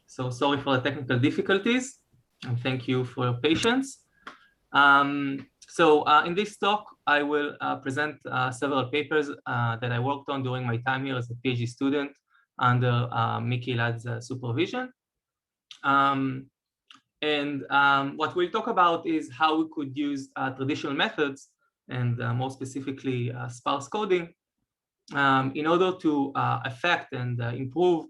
So sorry for the technical difficulties, and thank you for your patience. In this talk, I will present several papers that I worked on during my time here as a PhD student under Miki Elad's supervision. What we'll talk about is how we could use traditional methods, and more specifically sparse coding, in order to affect and improve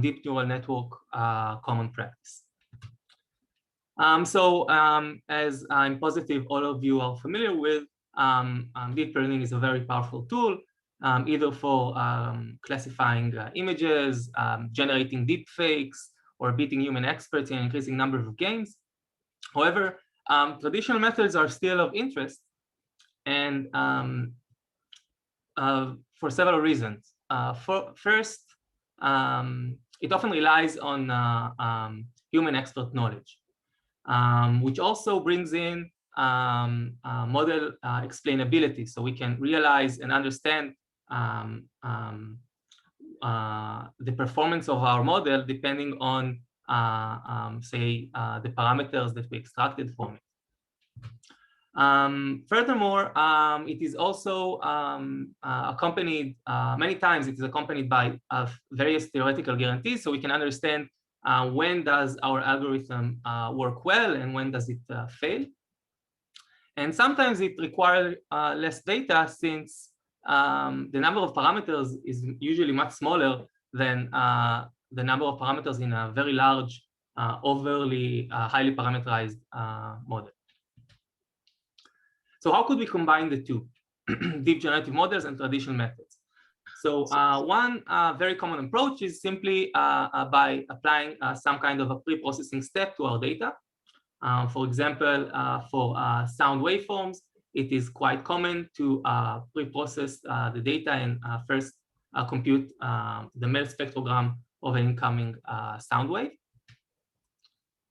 deep neural network common practice. As I'm positive all of you are familiar with, deep learning is a very powerful tool, either for classifying images, generating deep fakes, or beating human experts in an increasing number of games. However, traditional methods are still of interest, and for several reasons. First, it often relies on human expert knowledge, which also brings in model explainability, so we can realize and understand the performance of our model depending on, say, the parameters that we extracted from it. Furthermore, it is also accompanied, many times it is accompanied by various theoretical guarantees, so we can understand when does our algorithm work well and when does it fail. And sometimes it requires less data, since the number of parameters is usually much smaller than the number of parameters in a very large, overly highly parameterized model. So how could we combine the two, deep generative models and traditional methods? So one very common approach is simply by applying some kind of a pre-processing step to our data. For example, for sound waveforms, it is quite common to pre-process the data and first compute the MEL spectrogram of an incoming sound wave.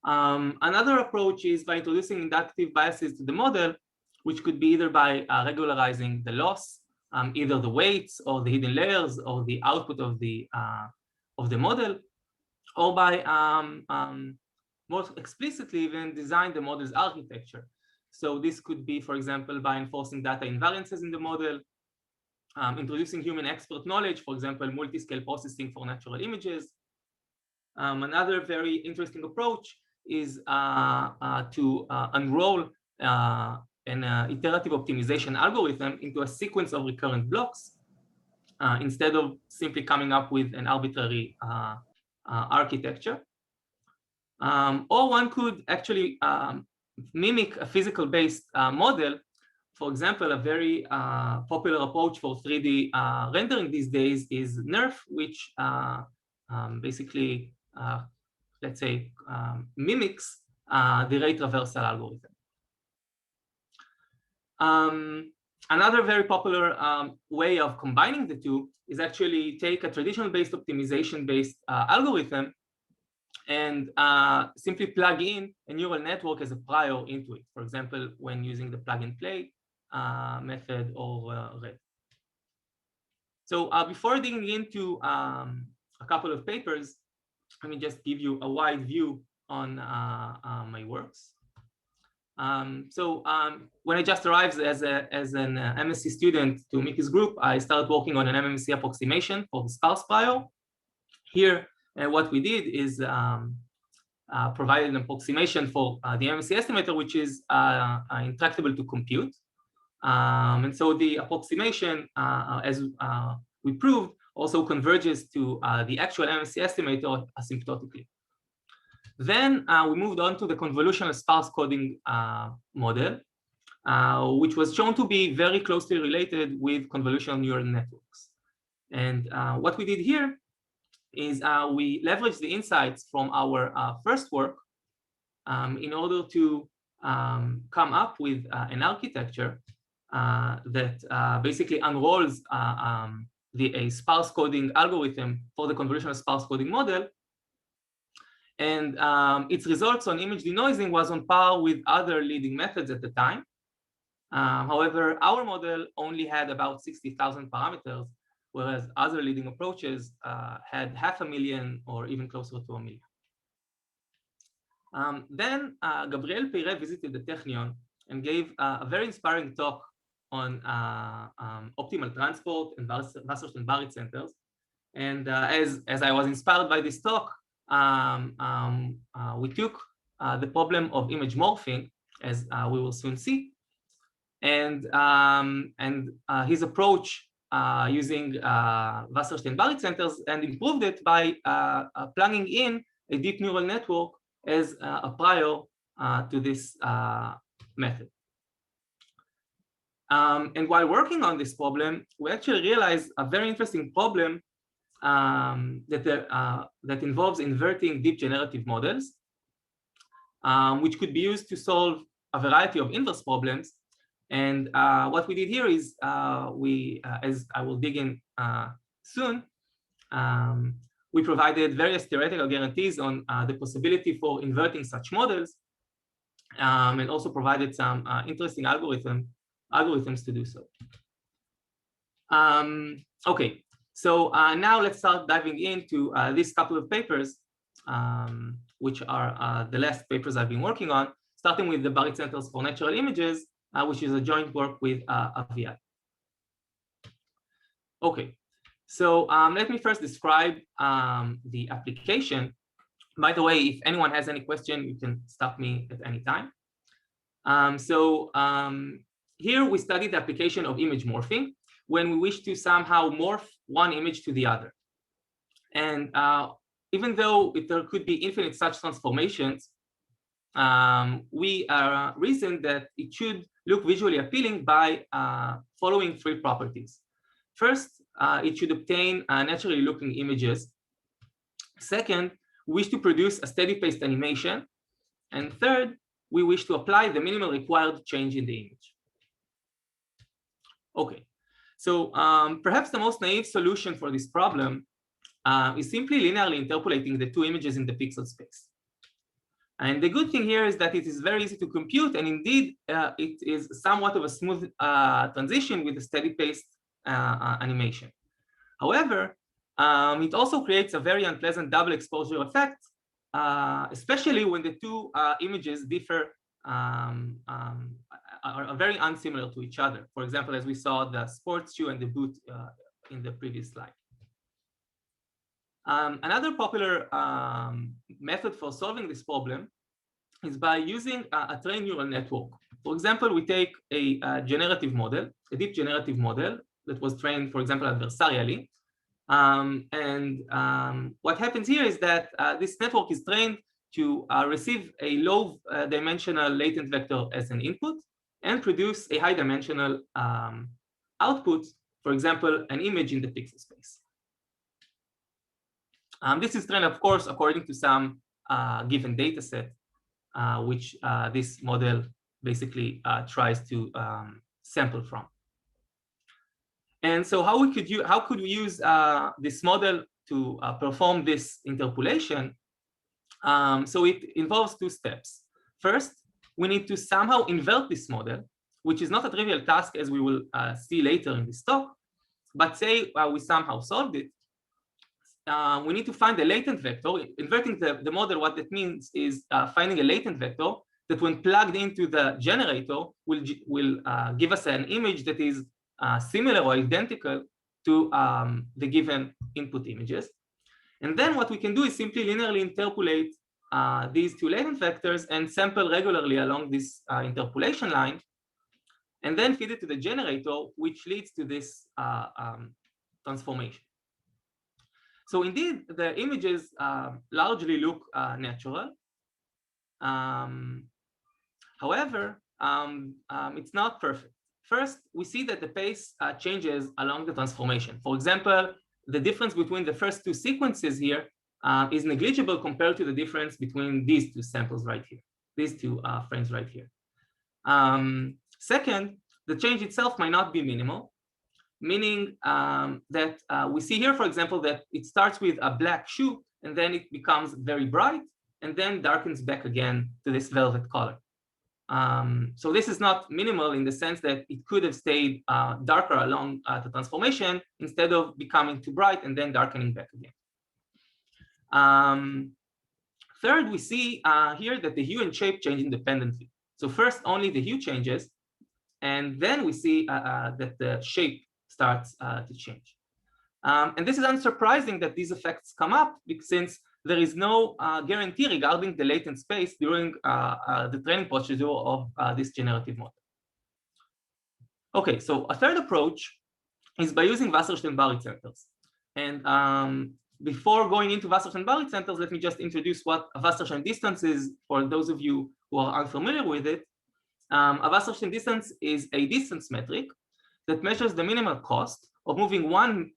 Another approach is by introducing inductive biases to the model, which could be either by regularizing the loss, either the weights or the hidden layers or the output of the model, or by more explicitly even design the model's architecture. So this could be, for example, by enforcing data invariances in the model, introducing human expert knowledge, for example, multi-scale processing for natural images. Another very interesting approach is to unroll an iterative optimization algorithm into a sequence of recurrent blocks, instead of simply coming up with an arbitrary architecture. Or one could actually mimic a physical-based model. For example, a very popular approach for 3D rendering these days is NeRF, which basically, let's say, mimics the rate reversal algorithm. Another very popular way of combining the two is actually take a traditional-based optimization-based algorithm and simply plug in a neural network as a prior into it. For example, when using the plug-and-play method or RED. So before digging into a couple of papers, let me just give you a wide view on my works. When I just arrived as an MSc student to Miki's group, I started working on an MMC approximation for the sparse prior. Here, what we did is provided an approximation for the MMC estimator, which is intractable to compute. And so the approximation, as we proved, also converges to the actual MMC estimator asymptotically. Then we moved on to the convolutional sparse coding model, which was shown to be very closely related with convolutional neural networks. And what we did here is we leveraged the insights from our first work in order to come up with an architecture that basically unrolls a sparse coding algorithm for the convolutional sparse coding model. And its results on image denoising was on par with other leading methods at the time. However, our model only had about 60,000 parameters, whereas other leading approaches had 500,000 or even closer to 1 million. Then Gabriel Peyre visited the Technion and gave a very inspiring talk on optimal transport and Wasserstein-Baryt centers. And as I was inspired by this talk, we took the problem of image morphing, as we will soon see, and his approach using Wasserstein-Baryt centers, and improved it by plugging in a deep neural network as a prior to this method. And while working on this problem, we actually realized a very interesting problem that involves inverting deep generative models, which could be used to solve a variety of inverse problems. And what we did here is as I will dig in soon, we provided various theoretical guarantees on the possibility for inverting such models, and also provided some interesting algorithms to do so. Okay, so now let's start diving into these couple of papers, which are the last papers I've been working on, starting with the Baryt centers for natural images, which is a joint work with Aviad. Okay, so let me first describe the application. By the way, if anyone has any question, you can stop me at any time. Here we study the application of image morphing when we wish to somehow morph one image to the other. And even though there could be infinite such transformations, we reasoned that it should look visually appealing by following 3 properties. First, it should obtain naturally looking images. Second, we wish to produce a steady-paced animation. And third, we wish to apply the minimal required change in the image. Okay, so perhaps the most naive solution for this problem is simply linearly interpolating the 2 images in the pixel space. And the good thing here is that it is very easy to compute, and indeed it is somewhat of a smooth transition with a steady-paced animation. However, it also creates a very unpleasant double exposure effect, especially when the 2 images differ, are very unsimilar to each other. For example, as we saw the sports shoe and the boot in the previous slide. Another popular method for solving this problem is by using a trained neural network. For example, we take a generative model, a deep generative model that was trained, for example, adversarially. What happens here is that this network is trained to receive a low dimensional latent vector as an input and produce a high dimensional output, for example, an image in the pixel space. This is trained, of course, according to some given data set, which this model basically tries to sample from. And so how could we use this model to perform this interpolation? So it involves 2 steps. First, we need to somehow invert this model, which is not a trivial task, as we will see later in this talk. But say we somehow solved it. We need to find a latent vector. Inverting the model, what that means is finding a latent vector that, when plugged into the generator, will give us an image that is similar or identical to the given input images. And then what we can do is simply linearly interpolate these 2 latent vectors and sample regularly along this interpolation line, and then feed it to the generator, which leads to this transformation. So indeed, the images largely look natural. However, it's not perfect. First, we see that the pace changes along the transformation. For example, the difference between the first 2 sequences here is negligible compared to the difference between these 2 samples right here, these 2 frames right here. Second, the change itself might not be minimal, meaning that we see here, for example, that it starts with a black shoe, and then it becomes very bright, and then darkens back again to this velvet color. So this is not minimal in the sense that it could have stayed darker along the transformation instead of becoming too bright and then darkening back again. Third, we see here that the hue and shape change independently. So first, only the hue changes, and then we see that the shape starts to change. And this is unsurprising that these effects come up, since there is no guarantee regarding the latent space during the training procedure of this generative model. Okay, so a third approach is by using Wasserstein-Barrett centers. And before going into Wasserstein-Barrett centers, let me just introduce what a Wasserstein distance is for those of you who are unfamiliar with it. A Wasserstein distance is a distance metric that measures the minimal cost of moving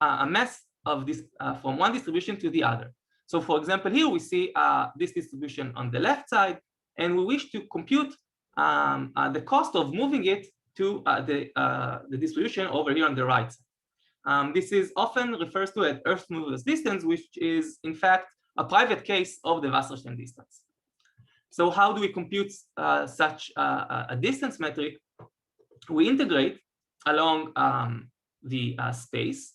a mass of this from one distribution to the other. So for example, here we see this distribution on the left side, and we wish to compute the cost of moving it to the distribution over here on the right side. This is often referred to as Earth smoothest distance, which is in fact a private case of the Wasserstein distance. So how do we compute such a distance metric? We integrate along the space,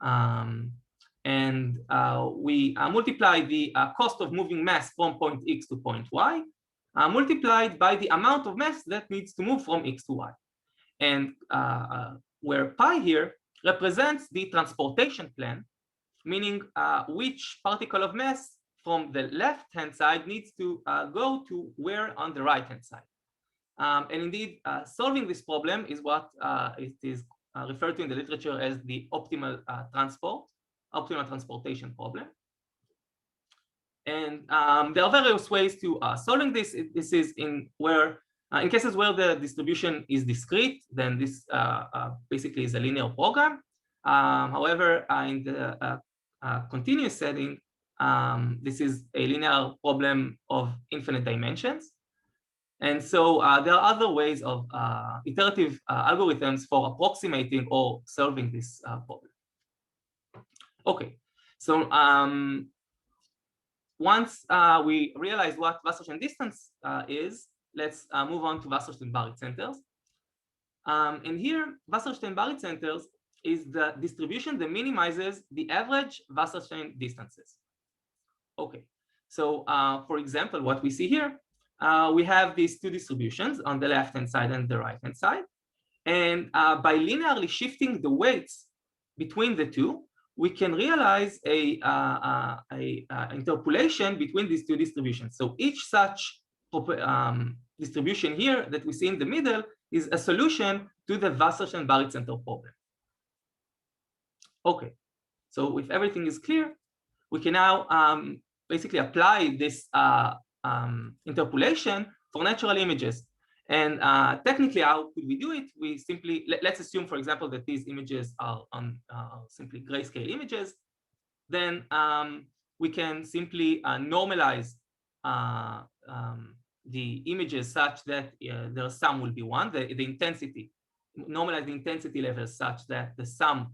and we multiply the cost of moving mass from point X to point Y, multiplied by the amount of mass that needs to move from X to Y. And where pi here represents the transportation plan, meaning which particle of mass from the left-hand side needs to go to where on the right-hand side. And indeed, solving this problem is what it is referred to in the literature as the optimal transportation problem. And there are various ways to solving this. This is in cases where the distribution is discrete, then this basically is a linear program. However, in the continuous setting, this is a linear problem of infinite dimensions. And so there are other ways of iterative algorithms for approximating or solving this problem. Okay, so once we realize what Wasserstein distance is, let's move on to Wasserstein-Barrett centers. And here, Wasserstein-Barrett centers is the distribution that minimizes the average Wasserstein distances. Okay, so for example, what we see here, we have these two distributions on the left-hand side and the right-hand side. And by linearly shifting the weights between the two, we can realize a interpolation between these two distributions. So each such distribution here that we see in the middle is a solution to the Wasserstein-Barrett center problem. Okay, so if everything is clear, we can now basically apply this interpolation for natural images. And technically, how could we do it? We simply, let's assume, for example, that these images are on simply grayscale images. Then we can simply normalize the images such that their sum will be 1, the intensity, normalize the intensity levels such that the sum,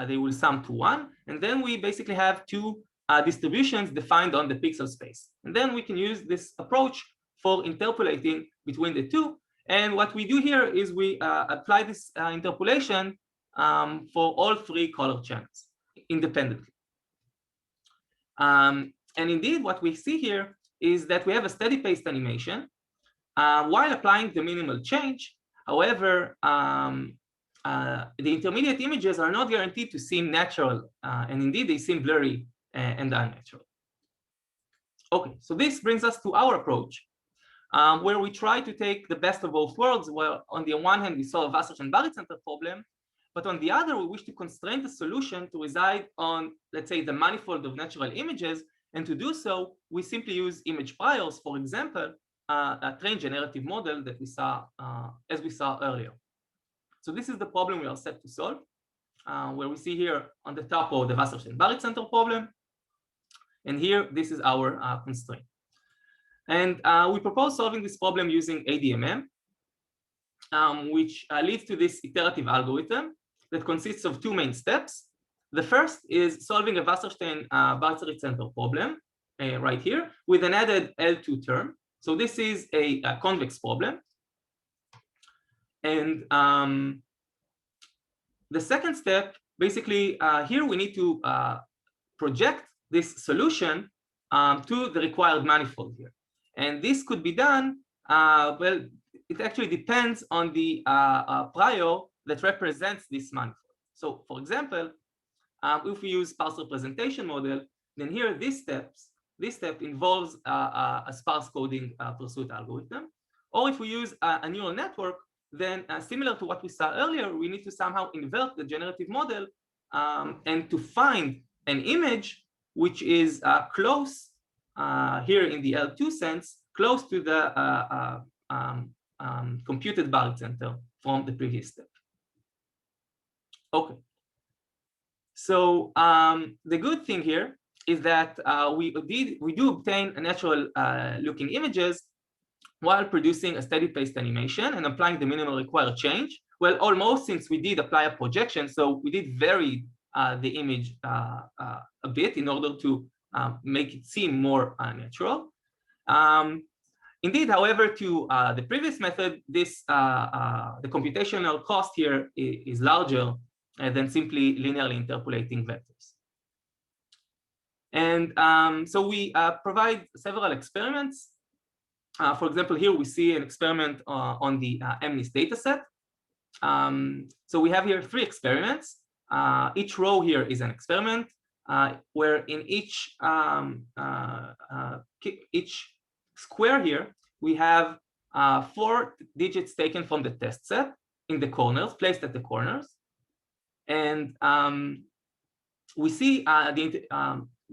they will sum to 1. And then we basically have two distributions defined on the pixel space. And then we can use this approach for interpolating between the two. And what we do here is we apply this interpolation for all three color channels independently. And indeed, what we see here is that we have a steady paced animation while applying the minimal change. However, the intermediate images are not guaranteed to seem natural, and indeed they seem blurry and unnatural. Okay, so this brings us to our approach, where we try to take the best of both worlds, where on the one hand we solve a Wasserstein-Barrett center problem, but on the other we wish to constrain the solution to reside on, let's say, the manifold of natural images. And to do so, we simply use image priors, for example, a trained generative model that we saw, as we saw earlier. So this is the problem we are set to solve, where we see here on the top of the Wasserstein-Barrett center problem. And here, this is our constraint. And we propose solving this problem using ADMM, which leads to this iterative algorithm that consists of two main steps. The first is solving a Wasserstein-Barrett center problem right here with an added L2 term. So this is a convex problem. And the second step, basically, here we need to project this solution to the required manifold here. And this could be done, well, it actually depends on the prior that represents this manifold. So for example, if we use sparse representation model, then here this step involves a sparse coding pursuit algorithm. Or if we use a neural network, then similar to what we saw earlier, we need to somehow invert the generative model and to find an image which is close here in the L2 sense, close to the computed Barrett center from the previous step. Okay. So the good thing here is that we do obtain a natural looking images while producing a steady paced animation and applying the minimal required change. Well, almost, since we did apply a projection, so we did vary the image a bit in order to make it seem more natural. Indeed, however, to the previous method, this the computational cost here is larger than simply linearly interpolating vectors. And so we provide several experiments. For example, here we see an experiment on the MNIST dataset. So we have here 3 experiments. Each row here is an experiment, where in each square here, we have 4 digits taken from the test set in the corners, placed at the corners. And we see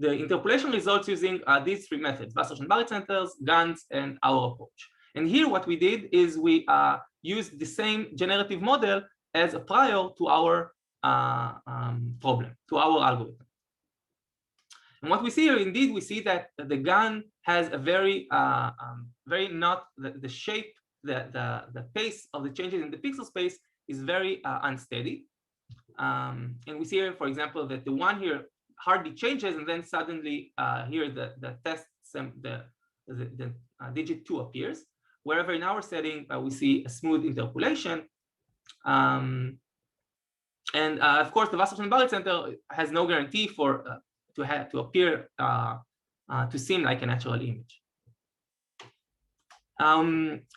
the interpolation results using these 3 methods: Wasserstein Barrett centers, GANs, and our approach. And here what we did is we used the same generative model as a prior to our problem, to our algorithm. And what we see here, indeed, we see that the GAN has a very not the shape, the pace of the changes in the pixel space is very unsteady. And we see here, for example, that the one here hardly changes, and then suddenly here the test the digit 2 appears. Wherever in our setting we see a smooth interpolation. And of course, the Wasserstein Barrett center has no guarantee for to appear to seem like a natural image.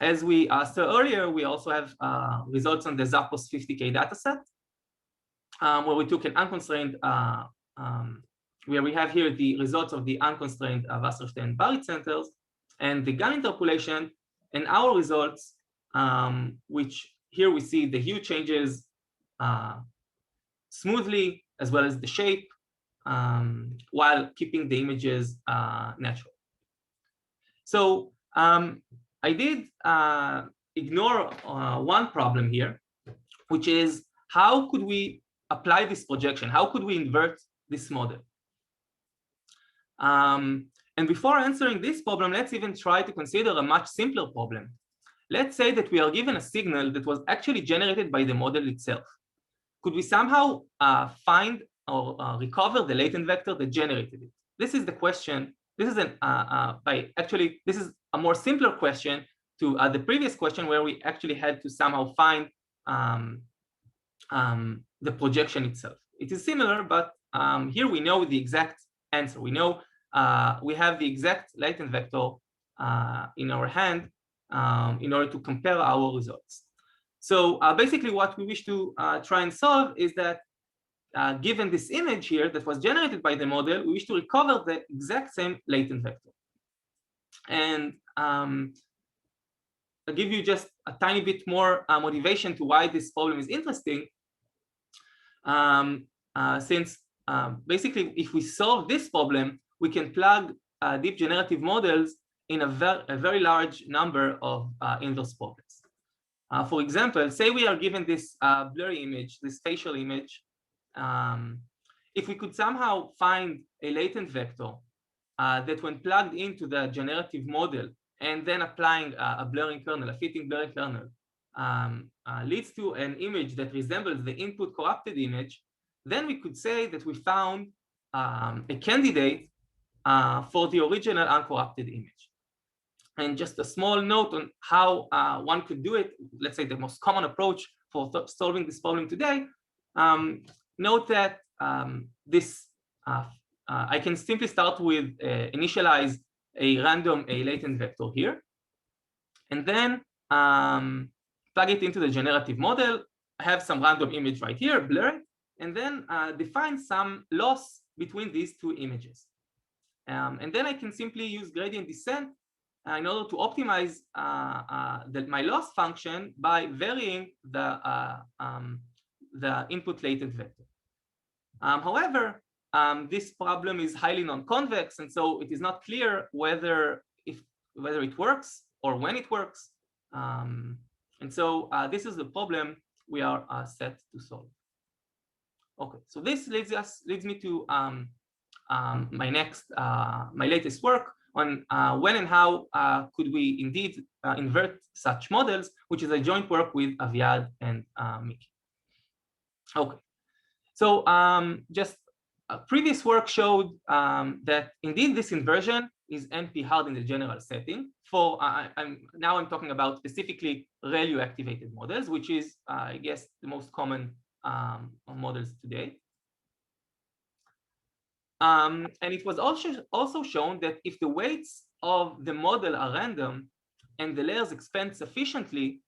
As we saw earlier, we also have results on the Zappos 50K dataset, where we took an unconstrained, where we have here the results of the unconstrained Wasserstein Barrett centers and the GAN interpolation, and our results, which here we see the hue changes smoothly, as well as the shape, while keeping the images natural. So I did ignore one problem here, which is how could we apply this projection? How could we invert this model? And before answering this problem, let's even try to consider a much simpler problem. Let's say that we are given a signal that was actually generated by the model itself. Could we somehow find or recover the latent vector that generated it? This is the question. This is this is a more simpler question to the previous question, where we actually had to somehow find the projection itself. It is similar, but here we know the exact answer. We know we have the exact latent vector in our hand in order to compare our results. So basically what we wish to try and solve is that given this image here that was generated by the model, we wish to recover the exact same latent vector. And I'll give you just a tiny bit more motivation to why this problem is interesting. Since basically, if we solve this problem, we can plug deep generative models in a very large number of inverse problems. For example, say we are given this blurry image, this facial image. If we could somehow find a latent vector that when plugged into the generative model and then applying a blurring kernel, a fitting blurring kernel, leads to an image that resembles the input corrupted image, then we could say that we found a candidate for the original uncorrupted image. And just a small note on how one could do it. Let's say the most common approach for solving this problem today. Note that I can simply start with initialize a random latent vector here, and then plug it into the generative model. I have some random image right here, blur it, and then define some loss between these two images. And then I can simply use gradient descent in order to optimize my loss function by varying the input latent vector. However, this problem is highly non-convex, and so it is not clear whether it works or when it works. And so this is the problem we are set to solve. Okay, so this leads me to my latest work on when and how could we indeed invert such models, which is a joint work with Aviad and Miki. Okay, so just previous work showed that indeed this inversion is NP hard in the general setting. For now I'm talking about specifically ReLU activated models, which is I guess the most common models today. And it was also shown that if the weights of the model are random and the layers expand sufficiently,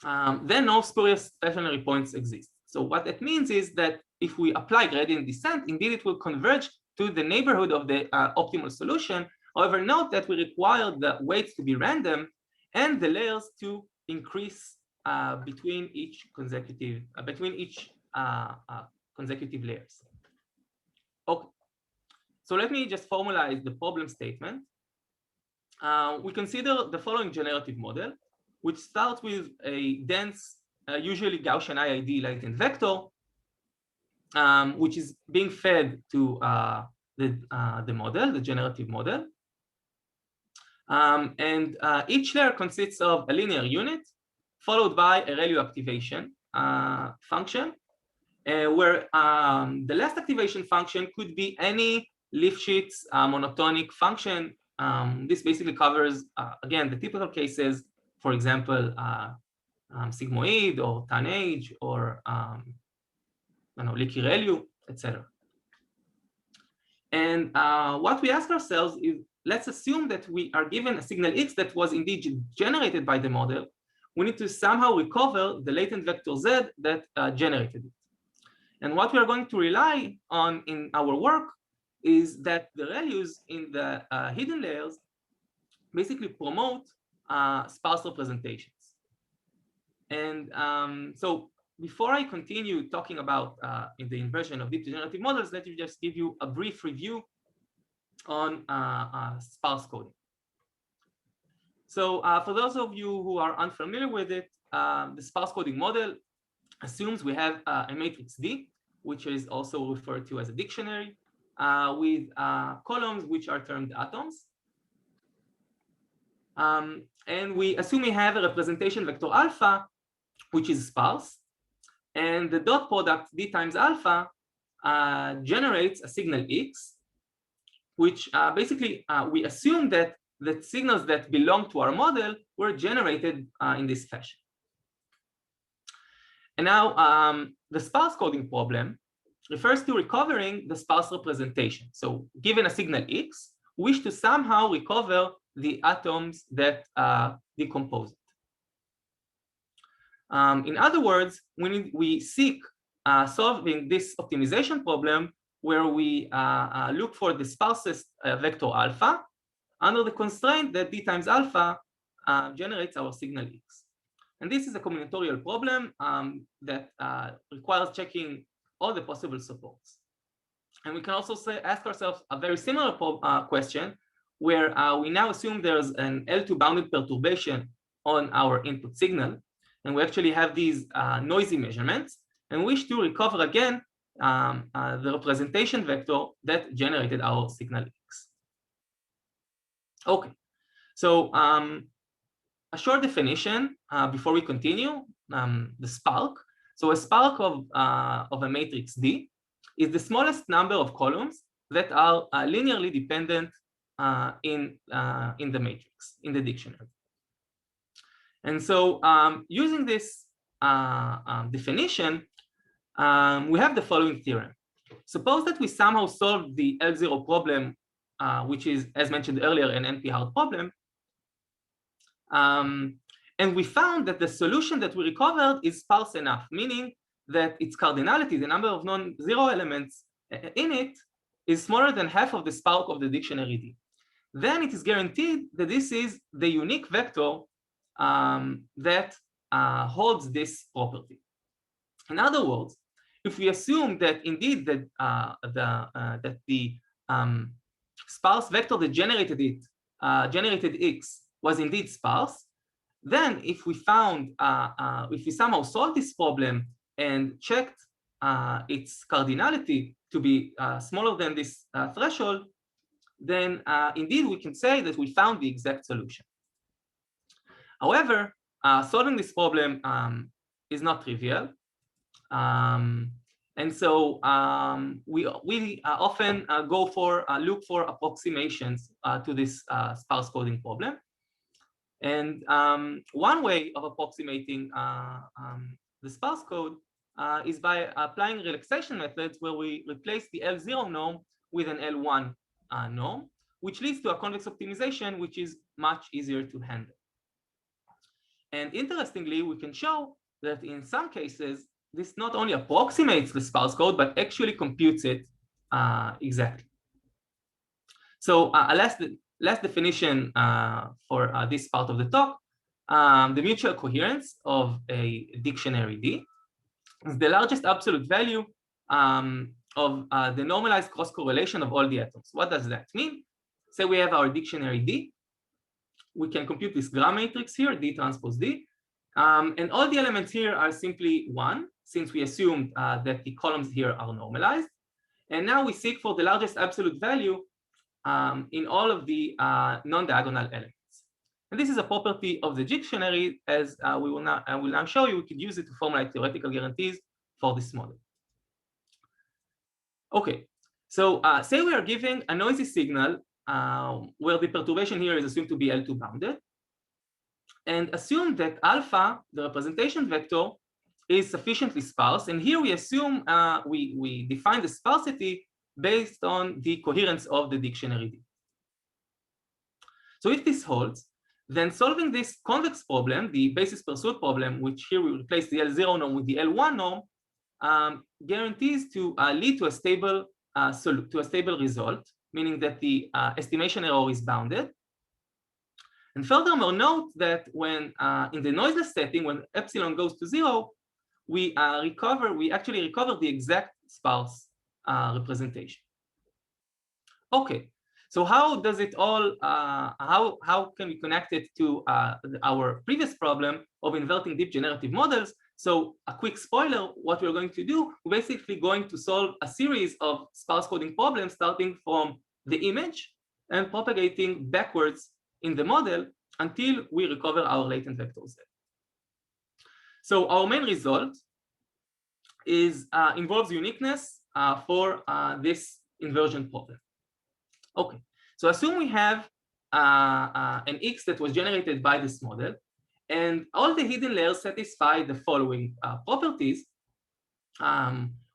then no spurious stationary points exist. So what that means is that if we apply gradient descent, indeed it will converge to the neighborhood of the optimal solution. However, note that we require the weights to be random and the layers to increase between each consecutive layers. Okay. So let me just formalize the problem statement. We consider the following generative model, which starts with a dense, usually Gaussian IID latent vector, which is being fed to the model, the generative model. And each layer consists of a linear unit followed by a ReLU activation function, where the last activation function could be any Lifshitz monotonic function. This basically covers, again, the typical cases, for example, sigmoid or tanh or leaky ReLU, etc. And what we ask ourselves is, let's assume that we are given a signal X that was indeed generated by the model. We need to somehow recover the latent vector Z that generated it. And what we are going to rely on in our work is that the ReLUs in the hidden layers basically promote sparse representations. And so before I continue talking about in the inversion of deep generative models, let me just give you a brief review on sparse coding. So for those of you who are unfamiliar with it, the sparse coding model assumes we have a matrix D, which is also referred to as a dictionary, with columns which are termed atoms. And we assume we have a representation vector alpha, which is sparse. And the dot product D times alpha generates a signal X, which basically we assume that the signals that belong to our model were generated in this fashion. And now the sparse coding problem refers to recovering the sparse representation. So given a signal X, we wish to somehow recover the atoms that decompose it. In other words, we seek solving this optimization problem where we look for the sparsest vector alpha under the constraint that D times alpha generates our signal X. And this is a combinatorial problem that requires checking all the possible supports. And we can also ask ourselves a very similar question where we now assume there's an L2 bounded perturbation on our input signal. And we actually have these noisy measurements and wish to recover again the representation vector that generated our signal X. Okay, so a short definition before we continue, the spark. So a spark of a matrix D is the smallest number of columns that are linearly dependent in the matrix, in the dictionary. And so using this definition, we have the following theorem. Suppose that we somehow solve the L0 problem, which is, as mentioned earlier, an NP-hard problem. And we found that the solution that we recovered is sparse enough, meaning that its cardinality, the number of non-zero elements in it, is smaller than half of the spark of the dictionary D. Then it is guaranteed that this is the unique vector that holds this property. In other words, if we assume that indeed that the sparse vector that generated X was indeed sparse, then if we found, if we somehow solved this problem and checked its cardinality to be smaller than this threshold, then indeed we can say that we found the exact solution. However, solving this problem is not trivial. And so we often look for approximations to this sparse coding problem. And one way of approximating the sparse code is by applying relaxation methods where we replace the L0 norm with an L1 norm, which leads to a convex optimization, which is much easier to handle. And interestingly, we can show that in some cases, this not only approximates the sparse code, but actually computes it exactly. So last definition for this part of the talk, the mutual coherence of a dictionary D is the largest absolute value of the normalized cross correlation of all the atoms. What does that mean? Say we have our dictionary D. We can compute this gram matrix here, D transpose D. And all the elements here are simply 1, since we assumed that the columns here are normalized. And now we seek for the largest absolute value in all of the non-diagonal elements. And this is a property of the dictionary, as I will now show you. We could use it to formulate theoretical guarantees for this model. Okay, so say we are giving a noisy signal where the perturbation here is assumed to be L2 bounded, and assume that alpha, the representation vector, is sufficiently sparse. And here we assume we define the sparsity based on the coherence of the dictionary D. So if this holds, then solving this convex problem, the basis pursuit problem, which here we replace the L0 norm with the L1 norm, guarantees to lead to a stable result, meaning that the estimation error is bounded. And furthermore, note that when in the noiseless setting, when epsilon goes to 0, we actually recover the exact sparse representation. Okay, so how does it all? How can we connect it to our previous problem of inverting deep generative models? So a quick spoiler: what we're going to do, we're basically going to solve a series of sparse coding problems, starting from the image and propagating backwards in the model until we recover our latent vector Z. So our main result involves uniqueness for this inversion problem. Okay, so assume we have an X that was generated by this model, and all the hidden layers satisfy the following properties.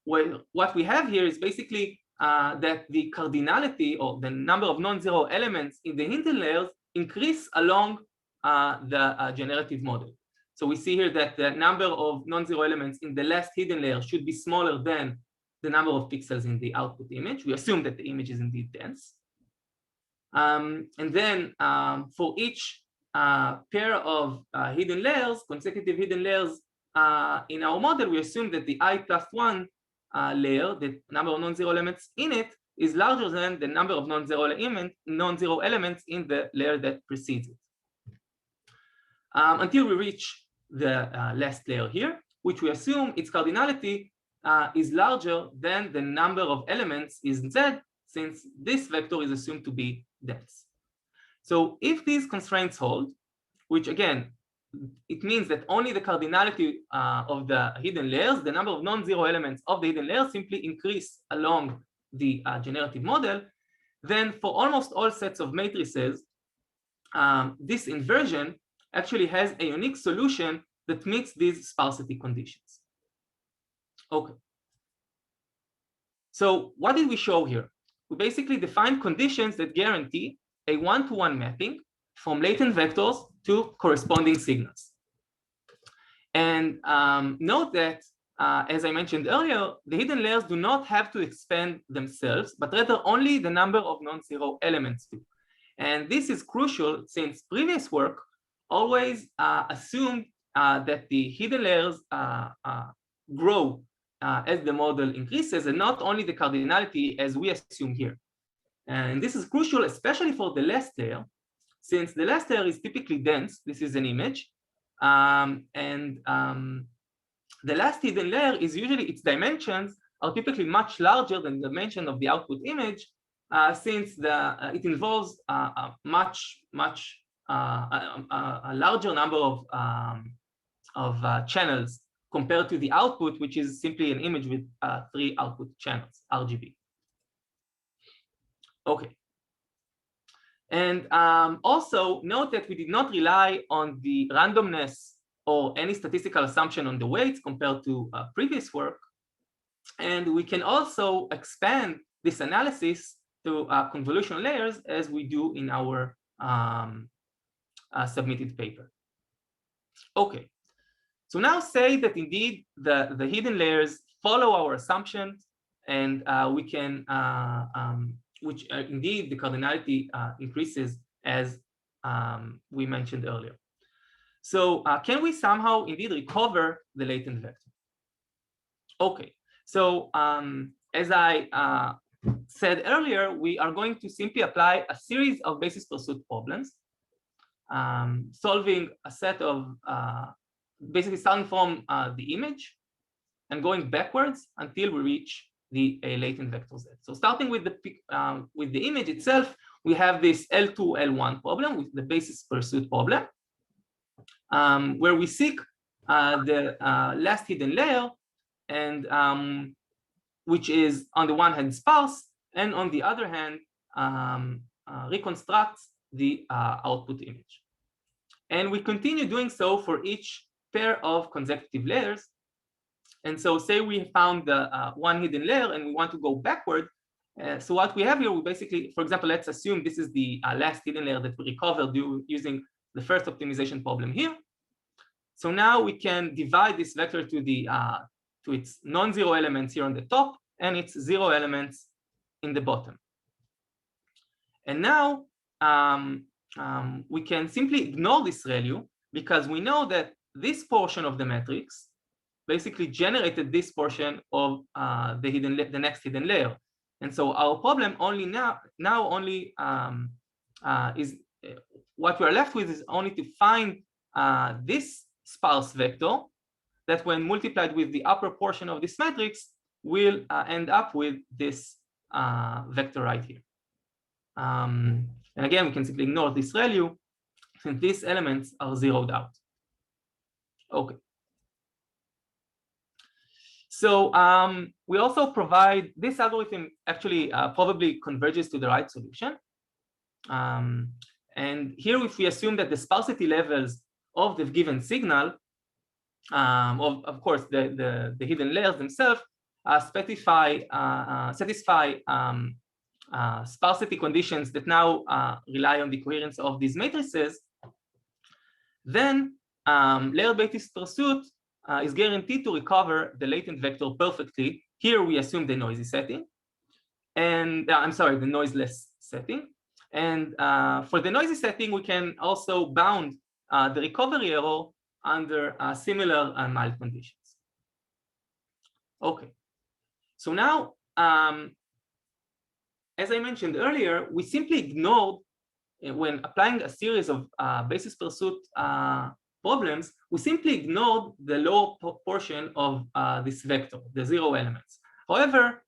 What we have here is basically that the cardinality, or the number of non-zero elements in the hidden layers, increase along the generative model. So we see here that the number of non-zero elements in the last hidden layer should be smaller than the number of pixels in the output image. We assume that the image is indeed dense. And then for each pair of hidden layers, consecutive hidden layers in our model, we assume that the I+1 layer, the number of non-zero elements in it, is larger than the number of non-zero elements in the layer that precedes it. Until we reach the last layer here, which we assume its cardinality is larger than the number of elements in Z, since this vector is assumed to be dense. So if these constraints hold, which again, it means that only the cardinality of the hidden layers, the number of non-zero elements of the hidden layers, simply increase along the generative model, then for almost all sets of matrices, this inversion actually has a unique solution that meets these sparsity conditions. Okay. So what did we show here? We basically defined conditions that guarantee a one-to-one mapping from latent vectors to corresponding signals. And note that, as I mentioned earlier, the hidden layers do not have to expand themselves, but rather only the number of non-zero elements do. And this is crucial since previous work always assumed that the hidden layers grow as the model increases, and not only the cardinality as we assume here. And this is crucial, especially for the last layer, since the last layer is typically dense. This is an image. The last hidden layer is usually, its dimensions are typically much larger than the dimension of the output image, since it involves a larger number of channels compared to the output, which is simply an image with 3 output channels, RGB. Okay. And also note that we did not rely on the randomness or any statistical assumption on the weights compared to previous work. And we can also expand this analysis to convolutional layers as we do in our submitted paper. Okay. So now say that indeed the hidden layers follow our assumptions, and we can, indeed the cardinality increases as we mentioned earlier. So can we somehow indeed recover the latent vector? Okay, so as I said earlier, we are going to simply apply a series of basis pursuit problems, solving a set of basically starting from the image and going backwards until we reach the latent vector Z. So starting with the image itself, we have this L2, L1 problem with the basis pursuit problem, where we seek the last hidden layer, and which is on the one hand sparse, and on the other hand reconstructs the output image. And we continue doing so for each pair of consecutive layers. And so say we found the one hidden layer and we want to go backward. So what we have here, we basically, for example, let's assume this is the last hidden layer that we recovered using the first optimization problem here. So now we can divide this vector to its non-zero elements here on the top and its 0 elements in the bottom. And now we can simply ignore this ReLU because we know that this portion of the matrix basically generated this portion of the next hidden layer. And so our problem only now only is what we're left with is only to find this sparse vector that when multiplied with the upper portion of this matrix will end up with this vector right here. And again, we can simply ignore this ReLU since these elements are zeroed out. Okay. So we also provide this algorithm actually probably converges to the right solution. And here, if we assume that the sparsity levels of the given signal, of course, the hidden layers themselves satisfy sparsity conditions that now rely on the coherence of these matrices, then layer basis pursuit is guaranteed to recover the latent vector perfectly. Here we assume the noisy setting, and I'm sorry, the noiseless setting. And for the noisy setting, we can also bound the recovery error under similar mild conditions. Okay, so now, as I mentioned earlier, we simply ignored, when applying a series of basis pursuit problems, we simply ignored the lower portion of this vector, the 0 elements. However,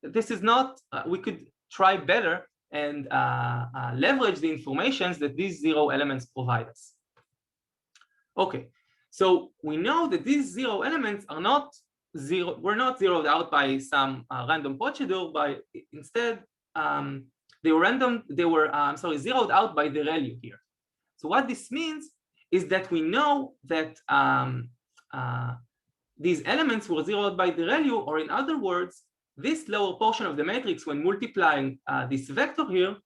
this is not, we could try better and leverage the informations that these 0 elements provide us. Okay, so we know that these 0 elements are not were not zeroed out by some random procedure, but instead zeroed out by the ReLU here. So what this means is that we know that these elements were zeroed by the ReLU, or in other words, this lower portion of the matrix, when multiplying this vector here,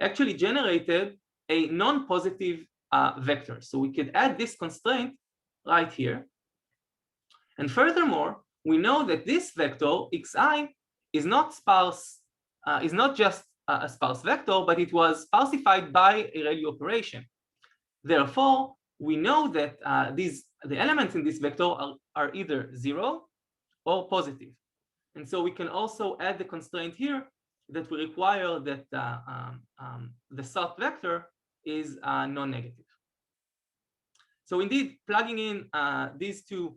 actually generated a non-positive vector. So we could add this constraint right here. And furthermore, we know that this vector xi is not sparse, is not just a sparse vector, but it was sparsified by a ReLU operation. Therefore, we know that the elements in this vector are either 0 or positive. And so we can also add the constraint here that we require that the sought vector is non-negative. So indeed, plugging in these two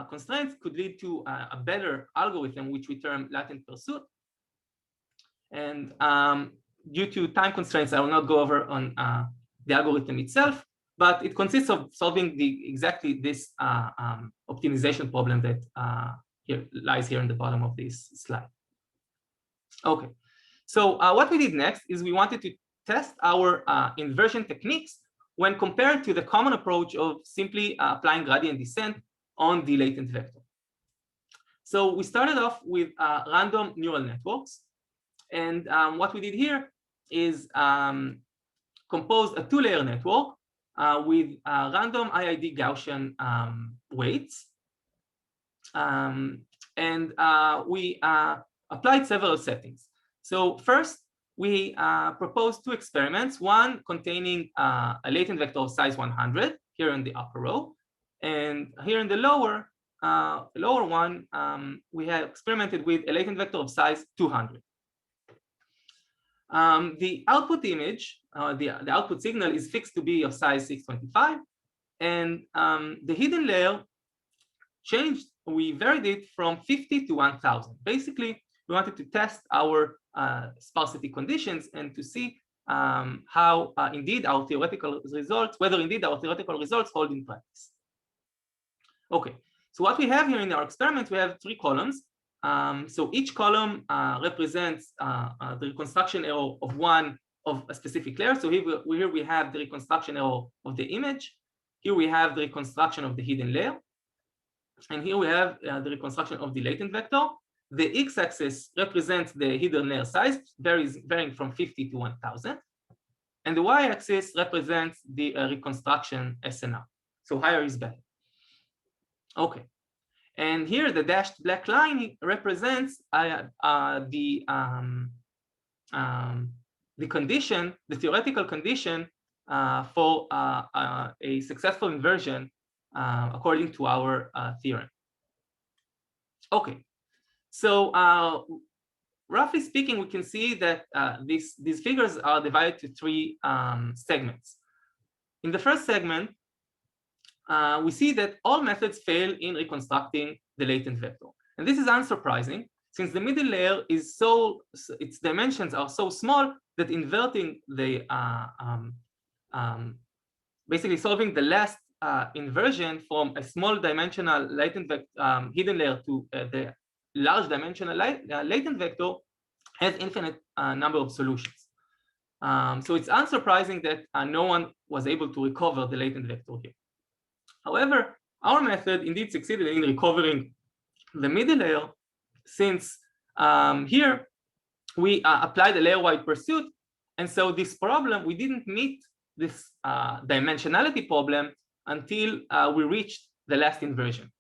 constraints could lead to a better algorithm, which we term latent pursuit. And due to time constraints, I will not go over on the algorithm itself, but it consists of solving exactly this optimization problem that lies here in the bottom of this slide. Okay, so what we did next is we wanted to test our inversion techniques when compared to the common approach of simply applying gradient descent on the latent vector. So we started off with random neural networks. And what we did here is compose a two-layer network with random IID Gaussian weights. And we applied several settings. So first, we proposed two experiments, one containing a latent vector of size 100 here in the upper row. And here in the lower one, we have experimented with a latent vector of size 200. The output image, the output signal is fixed to be of size 625. And the hidden layer changed, we varied it from 50 to 1000. Basically, we wanted to test our sparsity conditions and to see how indeed our theoretical results, whether indeed our theoretical results hold in practice. Okay, so what we have here in our experiment, we have 3 columns. So each column represents the reconstruction error of one of a specific layer. So here we have the reconstruction error of the image. Here we have the reconstruction of the hidden layer. And here we have the reconstruction of the latent vector. The x-axis represents the hidden layer size, varying from 50 to 1000. And the y-axis represents the reconstruction SNR. So higher is better. Okay. And here the dashed black line represents the condition, the theoretical condition for a successful inversion according to our theorem. Okay, so roughly speaking, we can see that these figures are divided to 3 segments. In the first segment, we see that all methods fail in reconstructing the latent vector. And this is unsurprising, since the middle layer is its dimensions are so small that inverting the, basically solving the last inversion from a small dimensional latent hidden layer to the large dimensional latent vector has infinite number of solutions. So it's unsurprising that no one was able to recover the latent vector here. However, our method indeed succeeded in recovering the middle layer, since here we applied a layer-wide pursuit. And so this problem, we didn't meet this dimensionality problem until we reached the last inversion.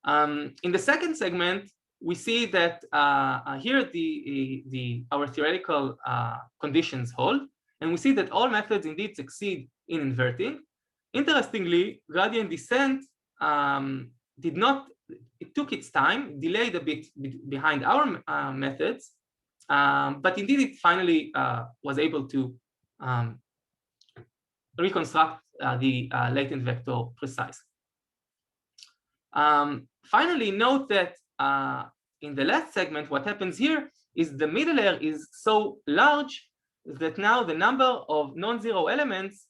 In the second segment, we see that here our theoretical conditions hold, and we see that all methods indeed succeed in inverting. Interestingly, gradient descent it took its time, delayed a bit behind our methods, but indeed it finally was able to reconstruct the latent vector precisely. Finally, note that in the last segment, what happens here is the middle layer is so large that now the number of non-zero elements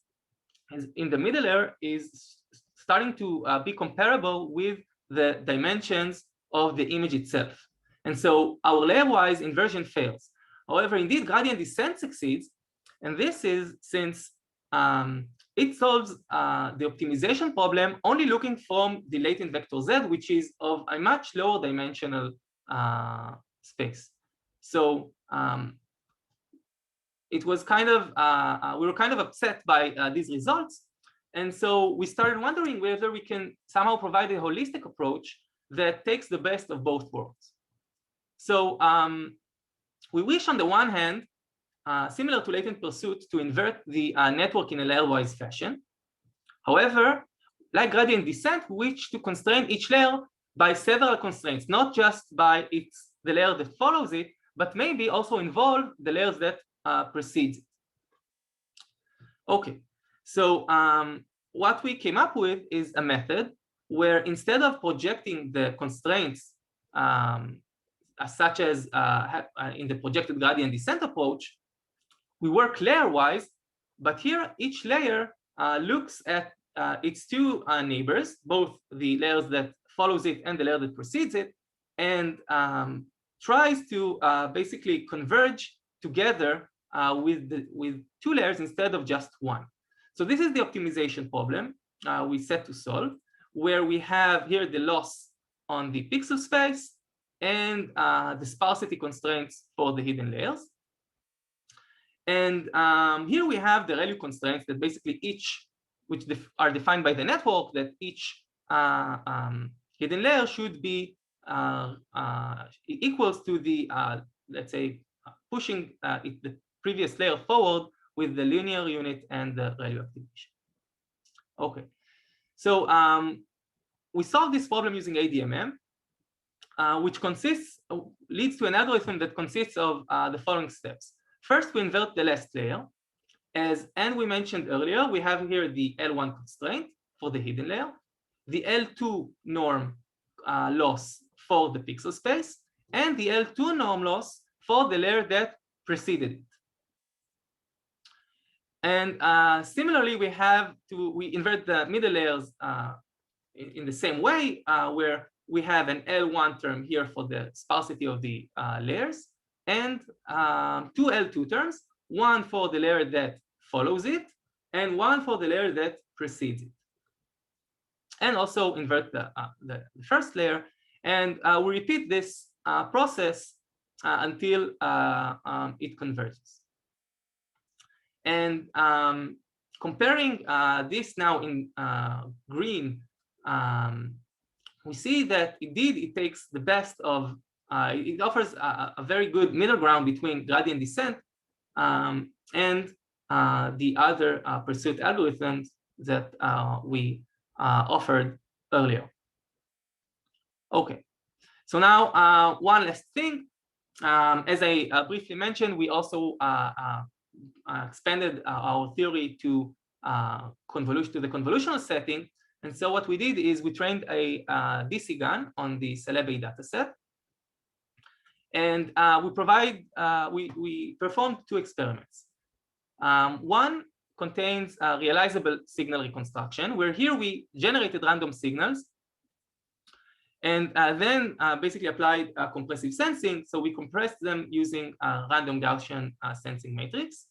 in the middle layer is starting to be comparable with the dimensions of the image itself. And so our layer-wise inversion fails. However, indeed, gradient descent succeeds. And this is since it solves the optimization problem only looking from the latent vector Z, which is of a much lower dimensional space. So it was kind of, we were kind of upset by these results. And so we started wondering whether we can somehow provide a holistic approach that takes the best of both worlds. So we wish on the one hand, similar to latent pursuit, to invert the network in a layer-wise fashion. However, like gradient descent, we wish to constrain each layer by several constraints, not just by the layer that follows it, but maybe also involve the layers that precedes it. Okay, so what we came up with is a method where instead of projecting the constraints such as in the projected gradient descent approach, we work layer-wise, but here each layer looks at its two neighbors, both the layers that follows it and the layer that precedes it, and tries to basically converge together with two layers instead of just one. So this is the optimization problem we set to solve, where we have here the loss on the pixel space and the sparsity constraints for the hidden layers. And here we have the ReLU constraints that basically which are defined by the network, that each hidden layer should be equals to the, let's say, pushing the previous layer forward with the linear unit and the ReLU activation. Okay, so we solved this problem using ADMM, which leads to an algorithm that consists of the following steps. First, we invert the last layer. And we mentioned earlier, we have here the L1 constraint for the hidden layer, the L2 norm loss for the pixel space, and the L2 norm loss for the layer that preceded it. And similarly, we invert the middle layers in the same way, where we have an L1 term here for the sparsity of the layers, and two L2 terms, one for the layer that follows it, and one for the layer that precedes it. And also invert the first layer, and we repeat this process until it converges. And comparing this now in green, we see that indeed it takes the best of, it offers a very good middle ground between gradient descent and the other pursuit algorithms that we offered earlier. Okay, so now one last thing. As I briefly mentioned, we also expanded our theory to the convolutional setting. And so what we did is we trained a DCGAN on the CelebA dataset. And we performed two experiments. One contains a realizable signal reconstruction, where here we generated random signals and then basically applied compressive sensing. So we compressed them using a random Gaussian sensing matrix,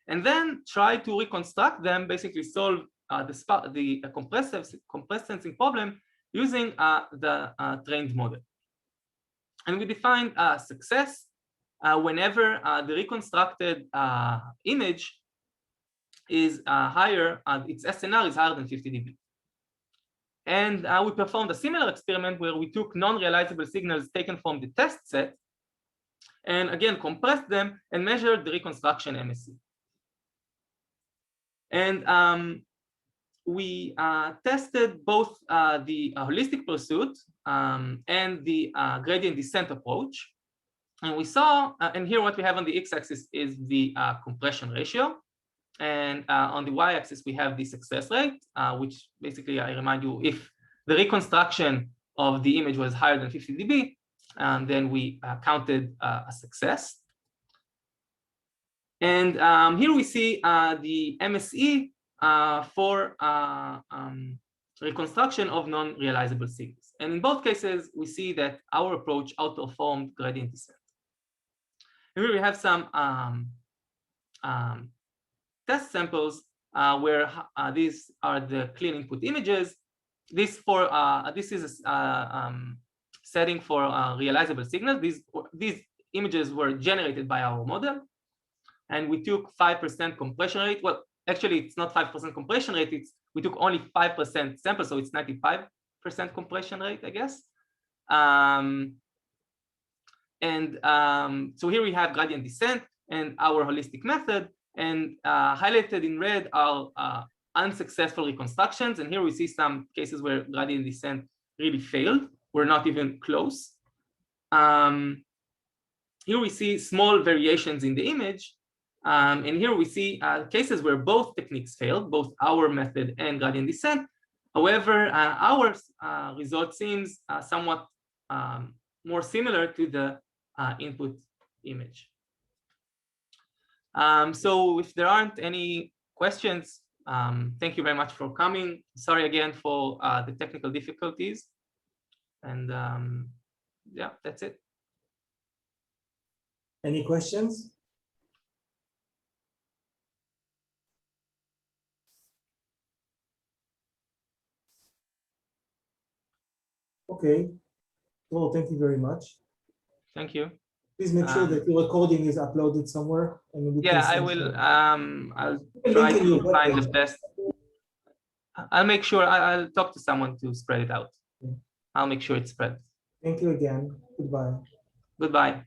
and then tried to reconstruct them, basically solve the compressed sensing problem using the trained model. And we defined success whenever the reconstructed image is higher, its SNR is higher than 50 dB. And we performed a similar experiment where we took non-realizable signals taken from the test set, and again compressed them and measured the reconstruction MSE. And we tested both the holistic pursuit and the gradient descent approach. And we saw, and here what we have on the x-axis is the compression ratio. And on the y-axis, we have the success rate, which basically, I remind you, if the reconstruction of the image was higher than 50 dB, then we counted a success. And here we see the MSE for reconstruction of non-realizable signals. And in both cases, we see that our approach outperformed gradient descent. Here we have some test samples where these are the clean input images. This is a setting for realizable signals. These images were generated by our model, and we took 5% compression rate. Well, actually, it's not 5% compression rate. We took only 5% sample, so it's 95% compression rate, I guess. So here we have gradient descent and our holistic method, and highlighted in red are unsuccessful reconstructions. And here we see some cases where gradient descent really failed. We're not even close. Here we see small variations in the image. And here we see cases where both techniques failed, both our method and gradient descent. However, our result seems somewhat more similar to the input image. So if there aren't any questions, thank you very much for coming. Sorry again for the technical difficulties. And yeah, that's it. Any questions? Okay. Well, thank you very much. Thank you. Please make sure that your recording is uploaded somewhere. And yeah, I will. I'll try to find the best. I'll make sure I'll talk to someone to spread it out. I'll make sure it's spread. Thank you again. Goodbye. Goodbye.